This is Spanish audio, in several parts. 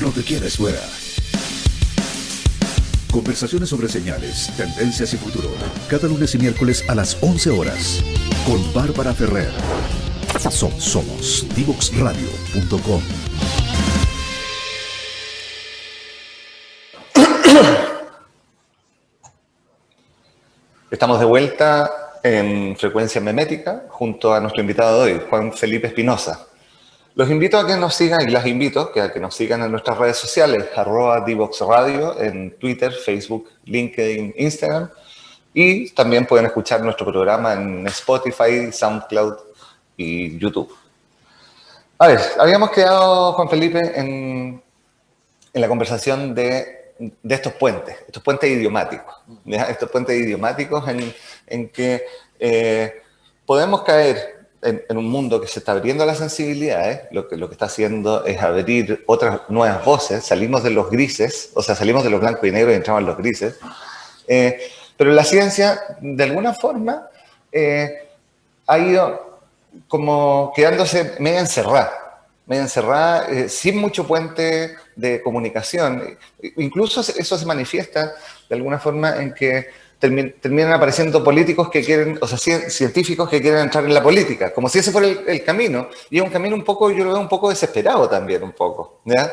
No te quedes fuera. Conversaciones sobre señales, tendencias y futuro. Cada lunes y miércoles a las 11 horas. Con Bárbara Ferrer. Somos Divoxradio.com. Estamos de vuelta en Frecuencia Memética junto a nuestro invitado de hoy, Juan Felipe Espinosa. Los invito a que nos sigan, y las invito a que nos sigan en nuestras redes sociales, @Divoxradio, en Twitter, Facebook, LinkedIn, Instagram, y también pueden escuchar nuestro programa en Spotify, SoundCloud y YouTube. A ver, habíamos quedado, Juan Felipe, en la conversación de estos puentes idiomáticos, ¿ya? Estos puentes idiomáticos en que podemos caer en un mundo que se está abriendo a las sensibilidades. Lo que está haciendo es abrir otras nuevas voces. Salimos de los grises, o sea, salimos de los blancos y negros y entramos en los grises. Pero la ciencia, de alguna forma, ha ido como quedándose media encerrada, sin mucho puente de comunicación. Incluso eso se manifiesta de alguna forma en que terminan apareciendo políticos que quieren, o sea, científicos que quieren entrar en la política, como si ese fuera el camino. Y es un camino un poco, yo lo veo un poco desesperado también, un poco, ¿ya?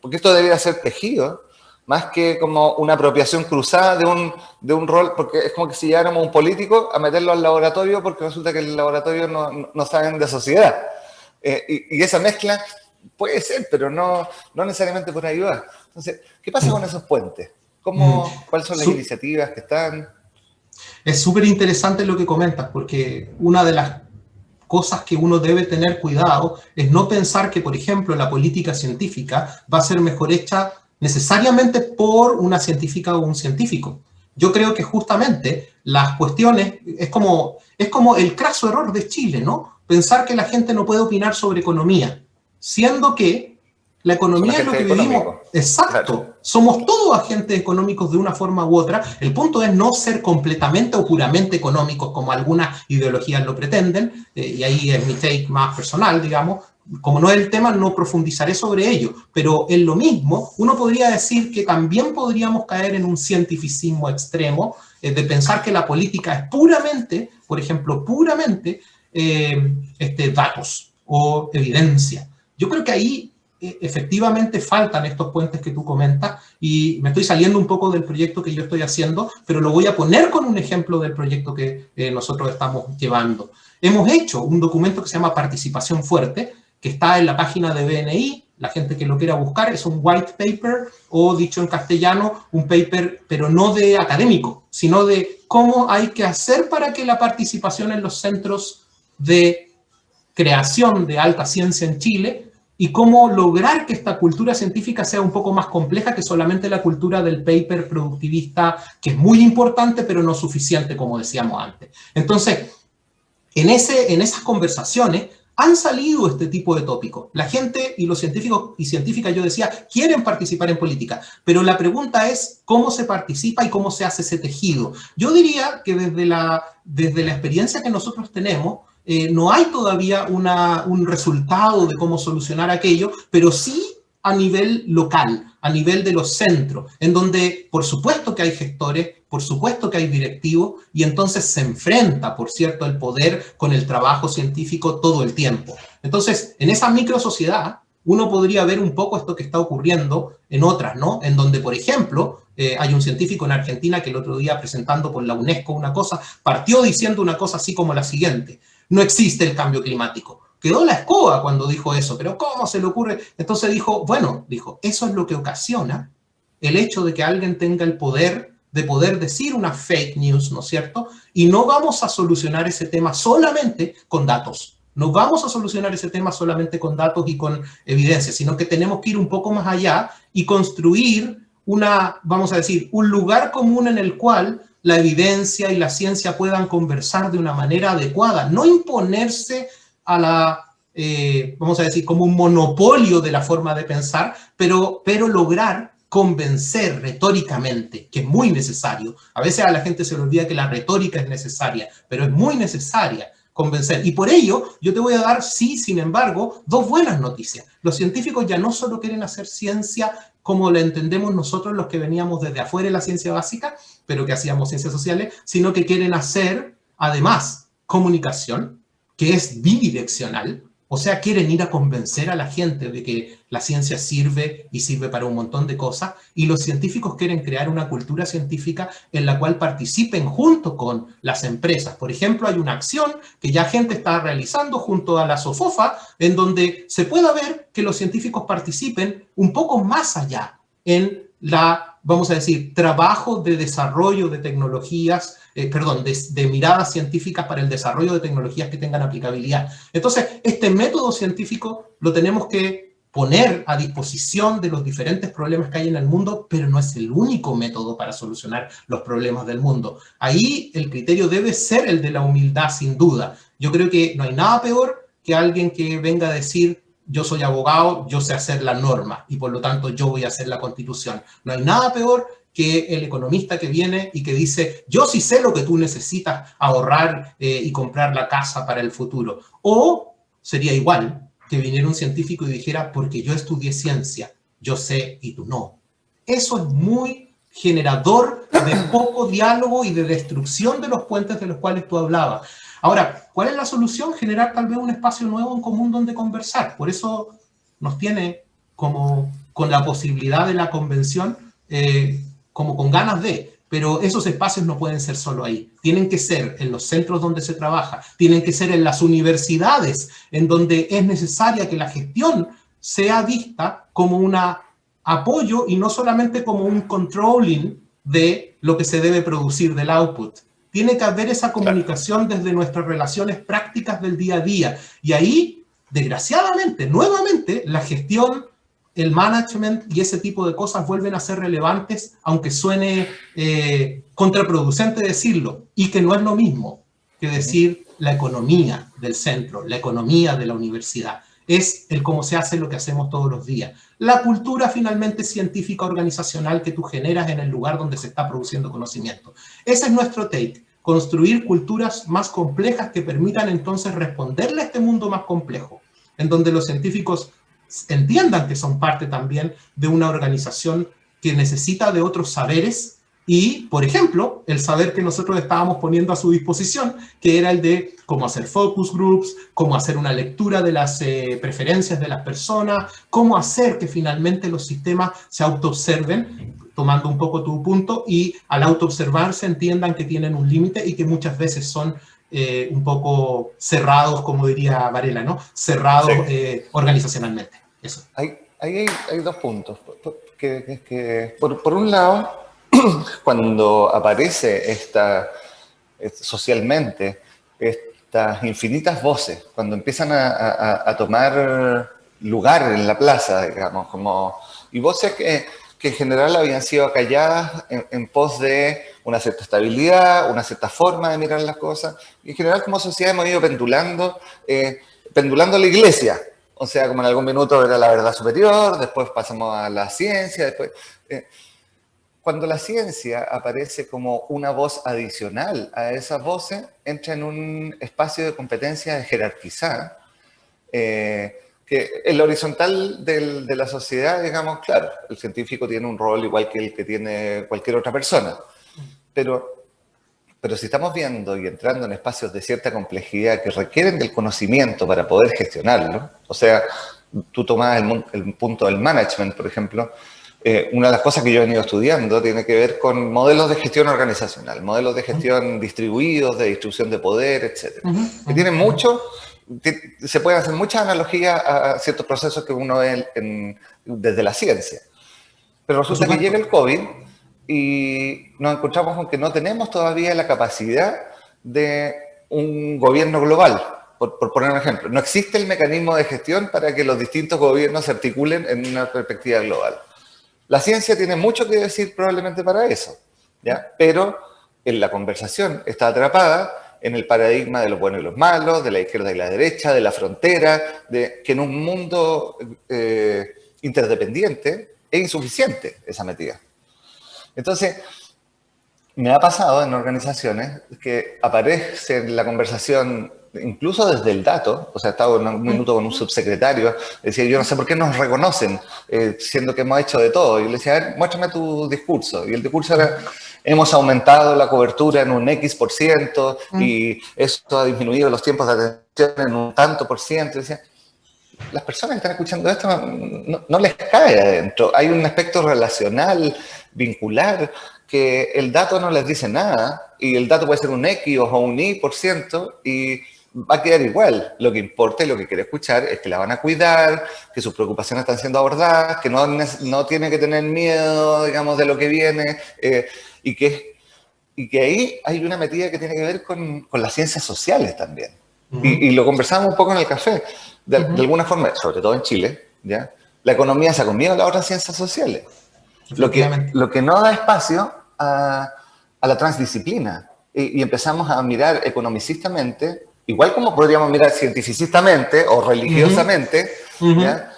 Porque esto debería ser tejido, más que como una apropiación cruzada de un rol, porque es como que si lleváramos a un político a meterlo al laboratorio, porque resulta que el laboratorio no saben de sociedad. Y esa mezcla puede ser, pero no necesariamente por ahí va. Entonces, ¿qué pasa con esos puentes? ¿Cuáles son las iniciativas que están? Es súper interesante lo que comentas, porque una de las cosas que uno debe tener cuidado es no pensar que, por ejemplo, la política científica va a ser mejor hecha necesariamente por una científica o un científico. Yo creo que justamente las cuestiones, es como el craso error de Chile, ¿no? Pensar que la gente no puede opinar sobre economía, siendo que la economía es lo que vivimos. Exacto. Claro. Somos todos agentes económicos de una forma u otra. El punto es no ser completamente o puramente económicos como algunas ideologías lo pretenden, y ahí es mi take más personal, digamos. Como no es el tema, no profundizaré sobre ello. Pero en lo mismo, uno podría decir que también podríamos caer en un cientificismo extremo, de pensar que la política es puramente, por ejemplo, datos o evidencia. Yo creo que ahí efectivamente faltan estos puentes que tú comentas, y me estoy saliendo un poco del proyecto que yo estoy haciendo, pero lo voy a poner con un ejemplo del proyecto que nosotros estamos llevando. Hemos hecho un documento que se llama Participación Fuerte, que está en la página de BNI. La gente que lo quiera buscar, es un white paper, o dicho en castellano, un paper, pero no de académico, sino de cómo hay que hacer para que la participación en los centros de creación de alta ciencia en Chile, y cómo lograr que esta cultura científica sea un poco más compleja que solamente la cultura del paper productivista, que es muy importante, pero no suficiente, como decíamos antes. Entonces, en esas conversaciones han salido este tipo de tópicos. La gente y los científicos y científicas, yo decía, quieren participar en política, pero la pregunta es cómo se participa y cómo se hace ese tejido. Yo diría que desde la experiencia que nosotros tenemos, no hay todavía un resultado de cómo solucionar aquello, pero sí a nivel local, a nivel de los centros, en donde por supuesto que hay gestores, por supuesto que hay directivos, y entonces se enfrenta, por cierto, el poder con el trabajo científico todo el tiempo. Entonces, en esa microsociedad, uno podría ver un poco esto que está ocurriendo en otras, ¿no? En donde, por ejemplo, hay un científico en Argentina que el otro día, presentando por la UNESCO una cosa, partió diciendo una cosa así como la siguiente: no existe el cambio climático. Quedó la escoba cuando dijo eso, pero ¿cómo se le ocurre? Entonces dijo, eso es lo que ocasiona el hecho de que alguien tenga el poder de poder decir una fake news, ¿no es cierto? Y no vamos a solucionar ese tema solamente con datos. No vamos a solucionar ese tema solamente con datos y con evidencia, sino que tenemos que ir un poco más allá y construir vamos a decir, un lugar común en el cual la evidencia y la ciencia puedan conversar de una manera adecuada, no imponerse a vamos a decir, como un monopolio de la forma de pensar, pero lograr convencer retóricamente, que es muy necesario. A veces a la gente se le olvida que la retórica es necesaria, pero es muy necesaria convencer. Y por ello, yo te voy a dar, sí, sin embargo, dos buenas noticias. Los científicos ya no solo quieren hacer ciencia como la entendemos nosotros los que veníamos desde afuera de la ciencia básica, pero que hacíamos ciencias sociales, sino que quieren hacer, además, comunicación, que es bidireccional. O sea, quieren ir a convencer a la gente de que la ciencia sirve y sirve para un montón de cosas, y los científicos quieren crear una cultura científica en la cual participen junto con las empresas. Por ejemplo, hay una acción que ya gente está realizando junto a la SOFOFA, en donde se pueda ver que los científicos participen un poco más allá en la, vamos a decir, trabajo de desarrollo de tecnologías, de miradas científicas para el desarrollo de tecnologías que tengan aplicabilidad. Entonces, este método científico lo tenemos que poner a disposición de los diferentes problemas que hay en el mundo, pero no es el único método para solucionar los problemas del mundo. Ahí el criterio debe ser el de la humildad, sin duda. Yo creo que no hay nada peor que alguien que venga a decir: yo soy abogado, yo sé hacer la norma y por lo tanto yo voy a hacer la constitución. No hay nada peor que el economista que viene y que dice: yo sí sé lo que tú necesitas ahorrar y comprar la casa para el futuro. O sería igual que viniera un científico y dijera: porque yo estudié ciencia, yo sé y tú no. Eso es muy generador de poco diálogo y de destrucción de los puentes de los cuales tú hablabas. Ahora, ¿cuál es la solución? Generar tal vez un espacio nuevo en común donde conversar. Por eso nos tiene como con la posibilidad de la convención, como con ganas de, pero esos espacios no pueden ser solo ahí. Tienen que ser en los centros donde se trabaja, tienen que ser en las universidades, en donde es necesaria que la gestión sea vista como un apoyo y no solamente como un controlling de lo que se debe producir del output. Tiene que haber esa comunicación desde nuestras relaciones prácticas del día a día. Y ahí, desgraciadamente, nuevamente, la gestión, el management y ese tipo de cosas vuelven a ser relevantes, aunque suene contraproducente decirlo, y que no es lo mismo que decir la economía del centro, la economía de la universidad. Es el cómo se hace lo que hacemos todos los días. La cultura finalmente científica organizacional que tú generas en el lugar donde se está produciendo conocimiento. Ese es nuestro take, construir culturas más complejas que permitan entonces responderle a este mundo más complejo, en donde los científicos entiendan que son parte también de una organización que necesita de otros saberes y, por ejemplo, el saber que nosotros estábamos poniendo a su disposición, que era el de cómo hacer focus groups, cómo hacer una lectura de las preferencias de las personas, cómo hacer que finalmente los sistemas se autoobserven, tomando un poco tu punto, y al autoobservarse entiendan que tienen un límite y que muchas veces son un poco cerrados, como diría Varela, ¿no? Cerrados sí. Organizacionalmente. Eso. Hay dos puntos. Por un lado, cuando aparece socialmente estas infinitas voces, cuando empiezan a tomar lugar en la plaza, digamos, y voces que en general habían sido acalladas en pos de una cierta estabilidad, una cierta forma de mirar las cosas, y en general como sociedad hemos ido pendulando a la iglesia. O sea, como en algún minuto era la verdad superior, después pasamos a la ciencia, después... Cuando la ciencia aparece como una voz adicional a esas voces, entra en un espacio de competencia jerarquizada, que en la horizontal de la sociedad, digamos, claro, el científico tiene un rol igual que el que tiene cualquier otra persona, pero si estamos viendo y entrando en espacios de cierta complejidad que requieren del conocimiento para poder gestionarlo, o sea, tú tomas el punto del management, por ejemplo. Una de las cosas que yo he venido estudiando tiene que ver con modelos de gestión organizacional, modelos de gestión distribuidos, de distribución de poder, etc. Que tienen mucho, se pueden hacer muchas analogías a ciertos procesos que uno ve desde la ciencia. Pero resulta que llega el COVID y nos encontramos con que no tenemos todavía la capacidad de un gobierno global. Por poner un ejemplo, no existe el mecanismo de gestión para que los distintos gobiernos se articulen en una perspectiva global. La ciencia tiene mucho que decir probablemente para eso, ¿ya? Pero en la conversación está atrapada en el paradigma de los buenos y los malos, de la izquierda y la derecha, de la frontera, que en un mundo interdependiente es insuficiente esa medida. Entonces, me ha pasado en organizaciones que aparece en la conversación incluso desde el dato, o sea, estaba en un minuto con un subsecretario, decía, yo no sé por qué nos reconocen, siendo que hemos hecho de todo. Y le decía, a ver, muéstrame tu discurso. Y el discurso era, hemos aumentado la cobertura en un X% y esto ha disminuido los tiempos de atención en un tanto por ciento. Y decía, las personas que están escuchando esto no les cae adentro. Hay un aspecto relacional, vincular, que el dato no les dice nada, y el dato puede ser un X o un Y% y va a quedar igual. Lo que importa y lo que quiere escuchar es que la van a cuidar, que sus preocupaciones están siendo abordadas, que no tiene que tener miedo, digamos, de lo que viene, y que ahí hay una metida que tiene que ver con las ciencias sociales también. Y lo conversamos un poco en el café. De alguna forma, sobre todo en Chile, ¿ya? La economía se ha comido las otras ciencias sociales. Lo que no da espacio a la transdisciplina. Y empezamos a mirar economicistamente, igual como podríamos mirar cientificistamente o religiosamente, ¿ya?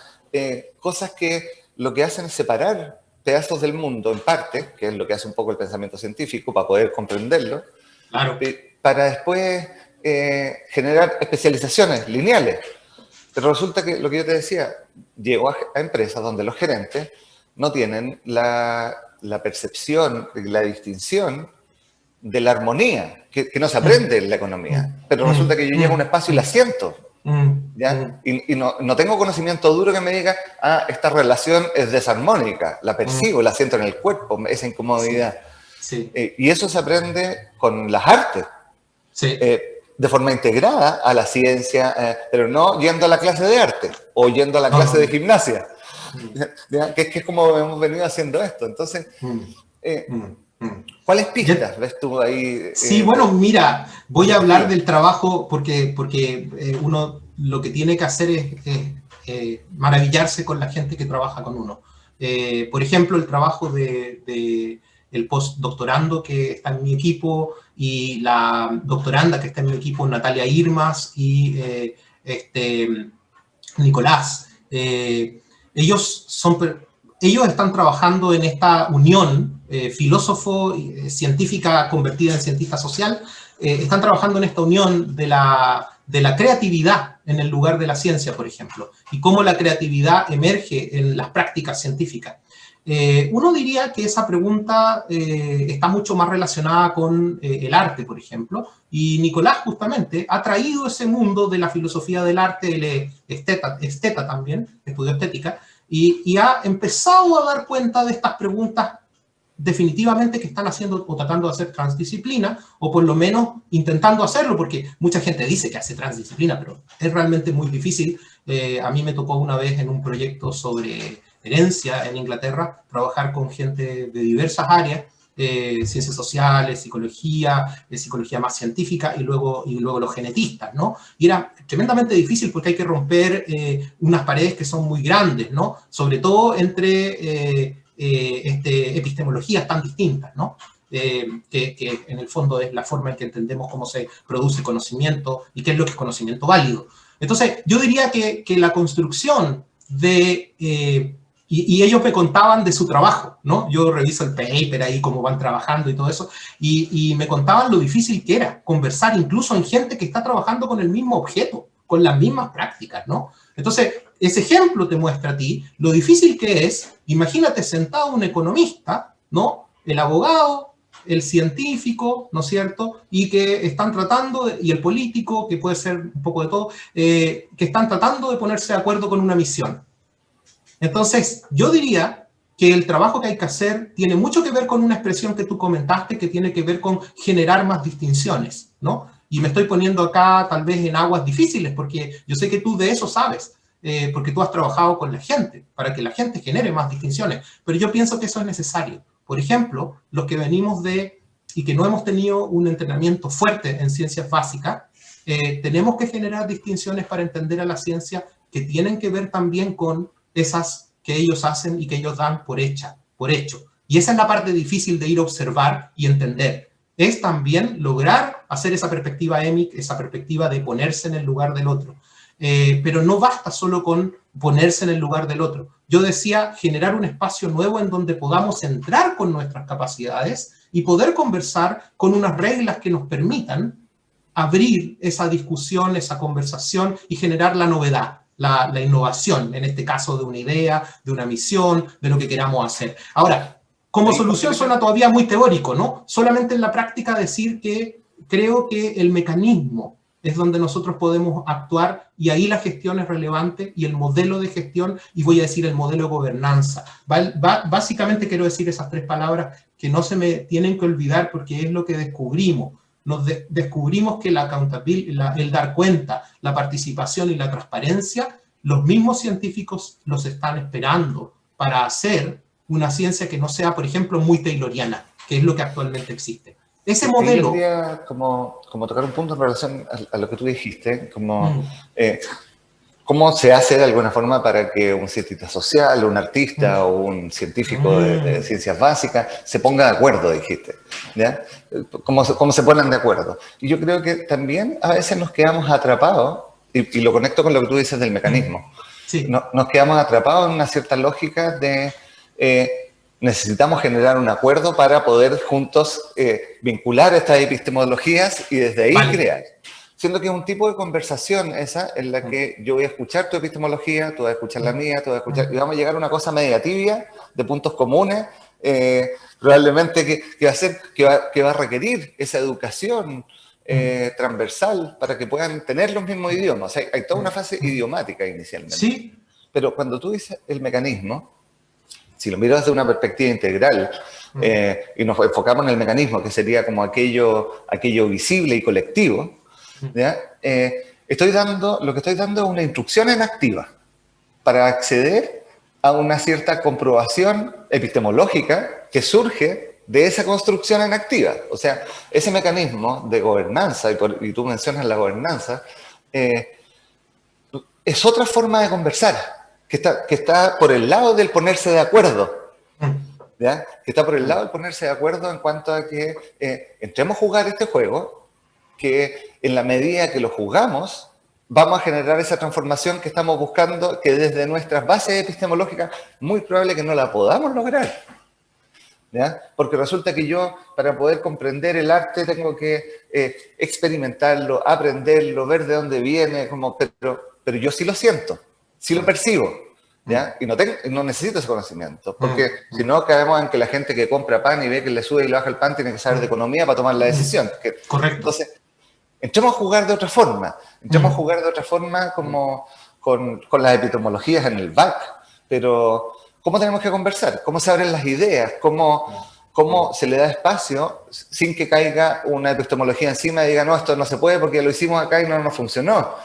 Cosas que lo que hacen es separar pedazos del mundo en parte, que es lo que hace un poco el pensamiento científico para poder comprenderlo, Claro. Para después generar especializaciones lineales. Pero resulta que lo que yo te decía, llego a empresas donde los gerentes no tienen la percepción, la distinción de la armonía, que no se aprende en la economía. Pero resulta que yo llego a un espacio y la siento, ¿ya? Y no tengo conocimiento duro que me diga, esta relación es desarmónica, la percibo, la siento en el cuerpo, esa incomodidad. Sí. Y eso se aprende con las artes. Sí. De forma integrada a la ciencia, pero no yendo a la clase de arte o yendo a la clase de gimnasia, ¿ya? Que es como hemos venido haciendo esto. Entonces, ¿cuáles pistas ves tú ahí? Sí, bueno, mira, voy a hablar del trabajo porque uno lo que tiene que hacer es maravillarse con la gente que trabaja con uno. Por ejemplo, el trabajo de el postdoctorando que está en mi equipo y la doctoranda que está en mi equipo, Natalia Irmas y Nicolás. Ellos están trabajando en esta unión filósofo-científica convertida en cientista social. Están trabajando en esta unión de la creatividad en el lugar de la ciencia, por ejemplo, y cómo la creatividad emerge en las prácticas científicas. Uno diría que esa pregunta está mucho más relacionada con el arte, por ejemplo, y Nicolás justamente ha traído ese mundo de la filosofía del arte, él es esteta también, estudió estética, y ha empezado a dar cuenta de estas preguntas definitivamente que están haciendo o tratando de hacer transdisciplina, o por lo menos intentando hacerlo, porque mucha gente dice que hace transdisciplina, pero es realmente muy difícil. A mí me tocó una vez en un proyecto sobre herencia en Inglaterra, trabajar con gente de diversas áreas, ciencias sociales, psicología más científica y luego los genetistas, ¿no? Y era tremendamente difícil porque hay que romper unas paredes que son muy grandes, ¿no? Sobre todo entre epistemologías tan distintas, ¿no? Que en el fondo es la forma en que entendemos cómo se produce conocimiento y qué es lo que es conocimiento válido. Entonces, yo diría que la construcción de... Y ellos me contaban de su trabajo, ¿no? Yo reviso el paper ahí, cómo van trabajando y todo eso, y me contaban lo difícil que era conversar incluso en gente que está trabajando con el mismo objeto, con las mismas prácticas, ¿no? Entonces, ese ejemplo te muestra a ti lo difícil que es, imagínate sentado un economista, ¿no? El abogado, el científico, ¿no es cierto? Y que están tratando, y el político, que puede ser un poco de todo, que están tratando de ponerse de acuerdo con una misión. Entonces, yo diría que el trabajo que hay que hacer tiene mucho que ver con una expresión que tú comentaste, que tiene que ver con generar más distinciones, ¿no? Y me estoy poniendo acá tal vez en aguas difíciles, porque yo sé que tú de eso sabes, porque tú has trabajado con la gente, para que la gente genere más distinciones, pero yo pienso que eso es necesario. Por ejemplo, los que venimos y que no hemos tenido un entrenamiento fuerte en ciencias básicas, tenemos que generar distinciones para entender a la ciencia que tienen que ver también con esas que ellos hacen y que ellos dan por hecho. Y esa es la parte difícil de ir a observar y entender. Es también lograr hacer esa perspectiva EMIC, esa perspectiva de ponerse en el lugar del otro. Pero no basta solo con ponerse en el lugar del otro. Yo decía generar un espacio nuevo en donde podamos entrar con nuestras capacidades y poder conversar con unas reglas que nos permitan abrir esa discusión, esa conversación y generar la novedad, la innovación, en este caso de una idea, de una misión, de lo que queramos hacer. Ahora, como solución suena todavía muy teórico, ¿no? Solamente en la práctica decir que creo que el mecanismo es donde nosotros podemos actuar y ahí la gestión es relevante y el modelo de gestión, y voy a decir el modelo de gobernanza. Básicamente quiero decir esas 3 palabras que no se me tienen que olvidar porque es lo que descubrimos. Descubrimos que la accountability, el dar cuenta, la participación y la transparencia, los mismos científicos los están esperando para hacer una ciencia que no sea, por ejemplo, muy tayloriana, que es lo que actualmente existe. Ese modelo... Yo quería como tocar un punto en relación a lo que tú dijiste, como cómo se hace de alguna forma para que un cientista social, un artista o un científico de ciencias básicas se ponga de acuerdo, dijiste, ¿ya? ¿Cómo se ponen de acuerdo? Y yo creo que también a veces nos quedamos atrapados, y lo conecto con lo que tú dices del mecanismo, sí. Nos quedamos atrapados en una cierta lógica de... necesitamos generar un acuerdo para poder juntos vincular estas epistemologías y desde ahí crear. Siendo que es un tipo de conversación esa en la que yo voy a escuchar tu epistemología, tú vas a escuchar la mía, tú vas a escuchar, y vamos a llegar a una cosa media tibia, de puntos comunes, probablemente que va a requerir esa educación transversal para que puedan tener los mismos idiomas. O sea, hay toda una fase idiomática inicialmente. Sí. Pero cuando tú dices el mecanismo, si lo miras desde una perspectiva integral y nos enfocamos en el mecanismo, que sería como aquello visible y colectivo, ¿ya? Lo que estoy dando es una instrucción en activa para acceder a una cierta comprobación epistemológica que surge de esa construcción en activa. O sea, ese mecanismo de gobernanza, y tú mencionas la gobernanza, es otra forma de conversar, que está por el lado del ponerse de acuerdo, ¿ya? Que está por el lado del ponerse de acuerdo en cuanto a que entremos a jugar este juego, que en la medida que lo jugamos, vamos a generar esa transformación que estamos buscando, que desde nuestras bases epistemológicas, muy probable que no la podamos lograr, ¿ya? Porque resulta que yo, para poder comprender el arte, tengo que experimentarlo, aprenderlo, ver de dónde viene, pero yo sí lo siento. Sí lo percibo, ¿ya? Y no necesito ese conocimiento, porque si no caemos en que la gente que compra pan y ve que le sube y le baja el pan tiene que saber de economía para tomar la decisión. Correcto. Entonces, entremos a jugar de otra forma, como con las epistemologías en el back, pero ¿cómo tenemos que conversar? ¿Cómo se abren las ideas? ¿Cómo se le da espacio sin que caiga una epistemología encima y diga, no, esto no se puede porque lo hicimos acá y no nos funcionó?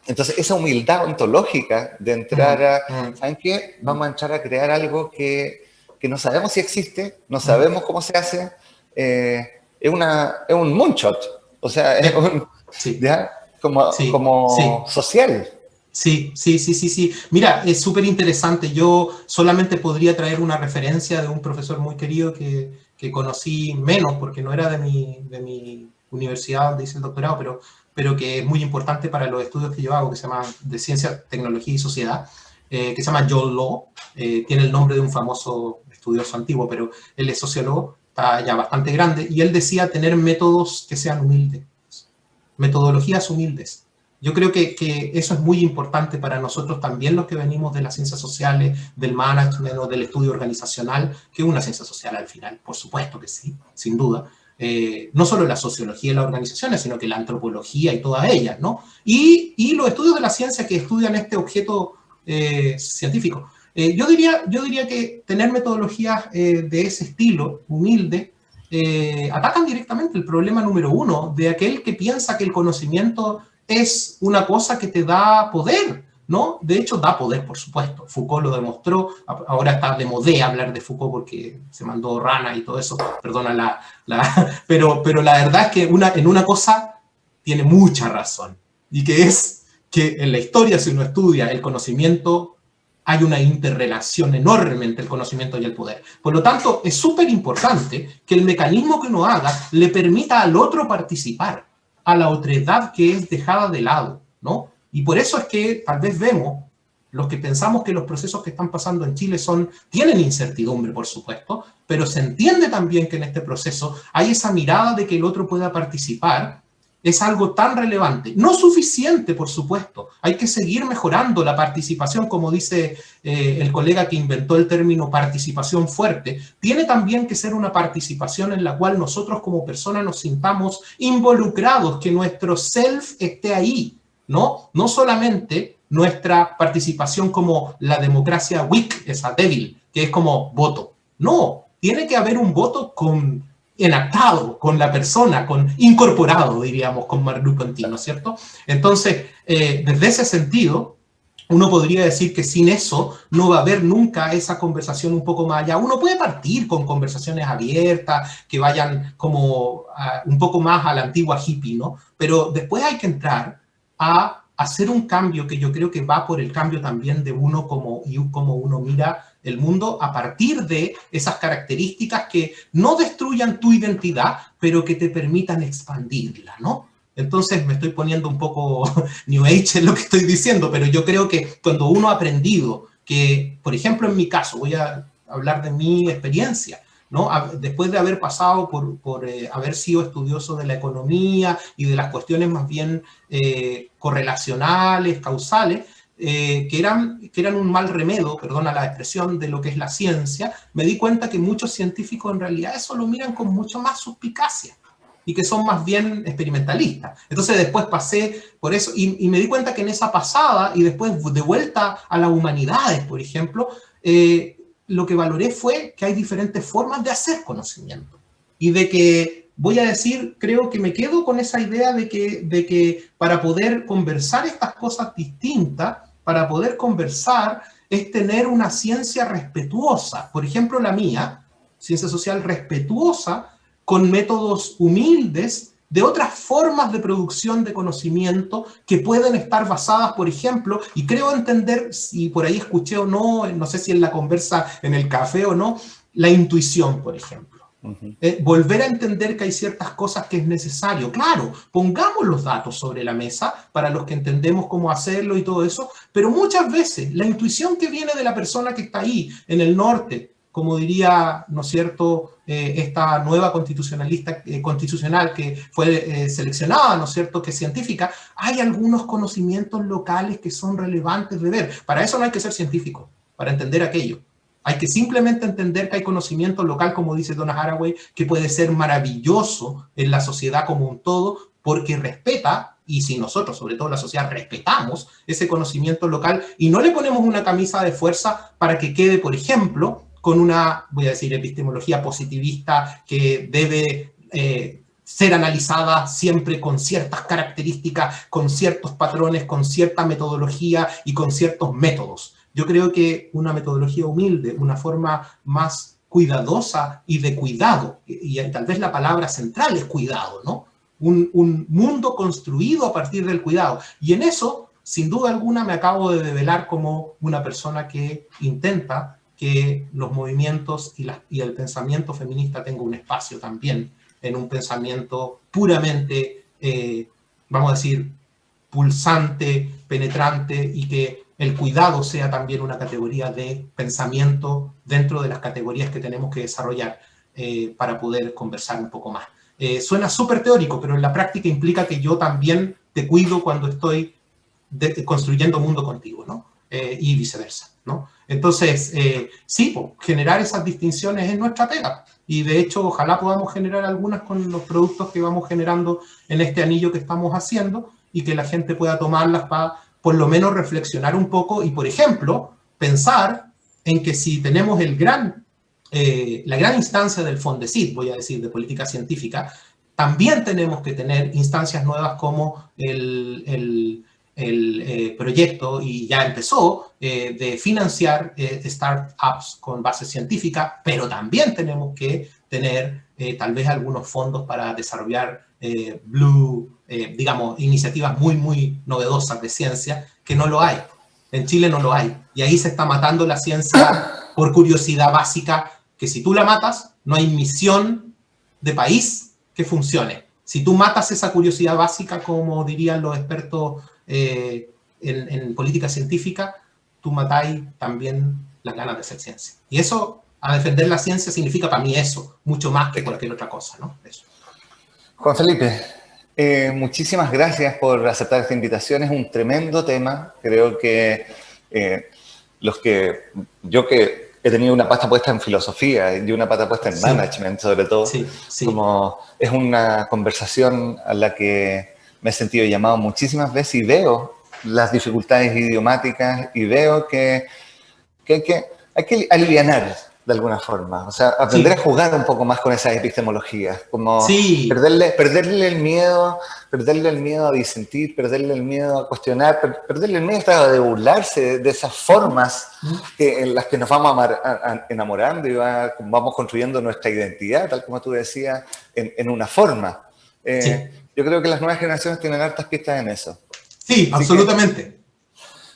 Entonces, esa humildad ontológica de entrar a, ¿saben qué? Vamos a entrar a crear algo que no sabemos si existe, no sabemos cómo se hace, es un moonshot, o sea, es como social. Sí. Mira, es súper interesante. Yo solamente podría traer una referencia de un profesor muy querido que conocí menos, porque no era de mi universidad donde hice el doctorado, pero que es muy importante para los estudios que yo hago, que se llama de Ciencia, Tecnología y Sociedad, que se llama John Law. Tiene el nombre de un famoso estudioso antiguo, pero él es sociólogo, está ya bastante grande, y él decía tener métodos que sean humildes, metodologías humildes. Yo creo que eso es muy importante para nosotros también, los que venimos de las ciencias sociales, del management o del estudio organizacional, que es una ciencia social al final, por supuesto que sí, sin duda. No solo la sociología y las organizaciones, sino que la antropología y todas ellas, ¿no? Y los estudios de la ciencia que estudian este objeto científico. Yo diría que tener metodologías de ese estilo, humilde, atacan directamente el problema número uno de aquel que piensa que el conocimiento es una cosa que te da poder, ¿no? De hecho, da poder, por supuesto. Foucault lo demostró. Ahora está de modé hablar de Foucault porque se mandó rana y todo eso. Perdona pero la verdad es que en una cosa tiene mucha razón. Y que es que en la historia, si uno estudia el conocimiento, hay una interrelación enorme entre el conocimiento y el poder. Por lo tanto, es súper importante que el mecanismo que uno haga le permita al otro participar, a la otredad que es dejada de lado, ¿no? Y por eso es que tal vez vemos los que pensamos que los procesos que están pasando en Chile tienen incertidumbre, por supuesto, pero se entiende también que en este proceso hay esa mirada de que el otro pueda participar, es algo tan relevante. No suficiente, por supuesto. Hay que seguir mejorando la participación, como dice el colega que inventó el término participación fuerte. Tiene también que ser una participación en la cual nosotros como personas nos sintamos involucrados, que nuestro self esté ahí, ¿no? No solamente nuestra participación como la democracia weak, esa débil, que es como voto. No, tiene que haber un voto enactado con la persona, incorporado, diríamos, con Merleau-Ponty, ¿no es cierto? Entonces, desde ese sentido, uno podría decir que sin eso no va a haber nunca esa conversación un poco más allá. Uno puede partir con conversaciones abiertas, que vayan como un poco más a la antigua hippie, ¿no? Pero después hay que entrar a hacer un cambio que yo creo que va por el cambio también de uno como uno mira el mundo a partir de esas características que no destruyan tu identidad, pero que te permitan expandirla, ¿no? Entonces me estoy poniendo un poco New Age en lo que estoy diciendo, pero yo creo que cuando uno ha aprendido que, por ejemplo, en mi caso, voy a hablar de mi experiencia, ¿no? Después de haber pasado por haber sido estudioso de la economía y de las cuestiones más bien correlacionales, causales, que eran un mal remedio, perdona la expresión, de lo que es la ciencia, me di cuenta que muchos científicos en realidad eso lo miran con mucho más suspicacia y que son más bien experimentalistas. Entonces después pasé por eso y me di cuenta que en esa pasada y después de vuelta a las humanidades, por ejemplo, lo que valoré fue que hay diferentes formas de hacer conocimiento y de que, voy a decir, creo que me quedo con esa idea de que para poder conversar estas cosas distintas, para poder conversar, es tener una ciencia respetuosa. Por ejemplo, la mía, ciencia social respetuosa, con métodos humildes, de otras formas de producción de conocimiento que pueden estar basadas, por ejemplo, y creo entender, si por ahí escuché o no, no sé si en la conversa en el café o no, la intuición, por ejemplo. Volver a entender que hay ciertas cosas que es necesario. Claro, pongamos los datos sobre la mesa para los que entendemos cómo hacerlo y todo eso, pero muchas veces la intuición que viene de la persona que está ahí en el norte, como diría, ¿no es cierto?, esta nueva constitucional que fue seleccionada, ¿no es cierto?, que es científica, hay algunos conocimientos locales que son relevantes de ver. Para eso no hay que ser científico, para entender aquello. Hay que simplemente entender que hay conocimiento local, como dice Donna Haraway, que puede ser maravilloso en la sociedad como un todo, porque respeta, y si nosotros, sobre todo la sociedad, respetamos ese conocimiento local y no le ponemos una camisa de fuerza para que quede, por ejemplo, con una, voy a decir, epistemología positivista que debe ser analizada siempre con ciertas características, con ciertos patrones, con cierta metodología y con ciertos métodos. Yo creo que una metodología humilde, una forma más cuidadosa y de cuidado, y tal vez la palabra central es cuidado, ¿no? Un mundo construido a partir del cuidado. Y en eso, sin duda alguna, me acabo de develar como una persona que intenta que los movimientos y el pensamiento feminista tenga un espacio también en un pensamiento puramente, vamos a decir, pulsante, penetrante, y que el cuidado sea también una categoría de pensamiento dentro de las categorías que tenemos que desarrollar para poder conversar un poco más. Suena súper teórico, pero en la práctica implica que yo también te cuido cuando estoy construyendo mundo contigo, ¿no? Y viceversa, ¿no? Entonces, sí, generar esas distinciones es nuestra pega. Y de hecho, ojalá podamos generar algunas con los productos que vamos generando en este anillo que estamos haciendo y que la gente pueda tomarlas para, por lo menos, reflexionar un poco y, por ejemplo, pensar en que si tenemos la gran instancia del Fondesit, voy a decir, de política científica, también tenemos que tener instancias nuevas como el proyecto, y ya empezó, de financiar startups con base científica, pero también tenemos que tener tal vez algunos fondos para desarrollar digamos, iniciativas muy, muy novedosas de ciencia, que no lo hay. En Chile no lo hay. Y ahí se está matando la ciencia por curiosidad básica, que si tú la matas, no hay misión de país que funcione. Si tú matas esa curiosidad básica, como dirían los expertos en política científica, tú matáis también las ganas de hacer ciencia. Y eso, a defender la ciencia, significa para mí eso, mucho más que cualquier otra cosa, ¿no? Eso. Juan Felipe, muchísimas gracias por aceptar esta invitación. Es un tremendo tema. Creo que yo que he tenido una pata puesta en filosofía y una pata puesta en management, sobre todo, como es una conversación a la que me he sentido llamado muchísimas veces y veo las dificultades idiomáticas y veo que hay que alivianar de alguna forma, o sea, aprender a jugar un poco más con esas epistemologías, como perderle el miedo a disentir, perderle el miedo a cuestionar, perderle el miedo a burlarse de esas formas en las que nos vamos enamorando y vamos construyendo nuestra identidad, tal como tú decías, en una forma. Yo creo que las nuevas generaciones tienen hartas pistas en eso. Sí, así absolutamente.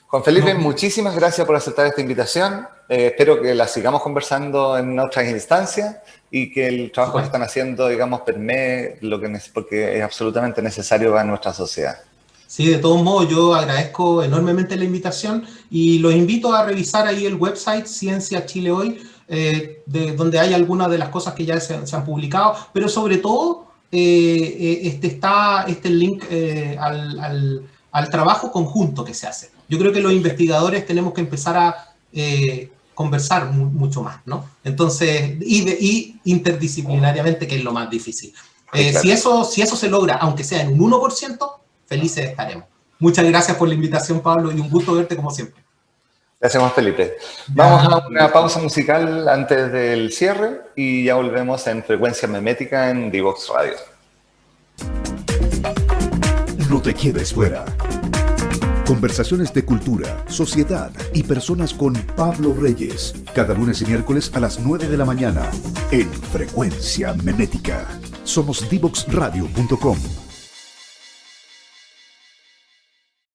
Juan Felipe, muchísimas gracias por aceptar esta invitación. Espero que la sigamos conversando en otras instancias y que el trabajo que están haciendo, digamos, permee porque es absolutamente necesario para nuestra sociedad. Sí, de todos modos, yo agradezco enormemente la invitación y los invito a revisar ahí el website Ciencia Chile Hoy, donde hay algunas de las cosas que ya se han publicado, pero sobre todo está el link al trabajo conjunto que se hace. Yo creo que los investigadores tenemos que empezar a conversar mucho más, ¿no? Entonces, y interdisciplinariamente, que es lo más difícil. Claro. Si eso se logra, aunque sea en un 1%, felices estaremos. Muchas gracias por la invitación, Pablo, y un gusto verte como siempre. Gracias, Juan Felipe. Vamos a una pausa musical antes del cierre y ya volvemos en Frecuencia Memética en Divox Radio. No te quedes fuera. Conversaciones de cultura, sociedad y personas con Pablo Reyes. Cada lunes y miércoles a las 9 de la mañana en Frecuencia Memética. Somos divoxradio.com.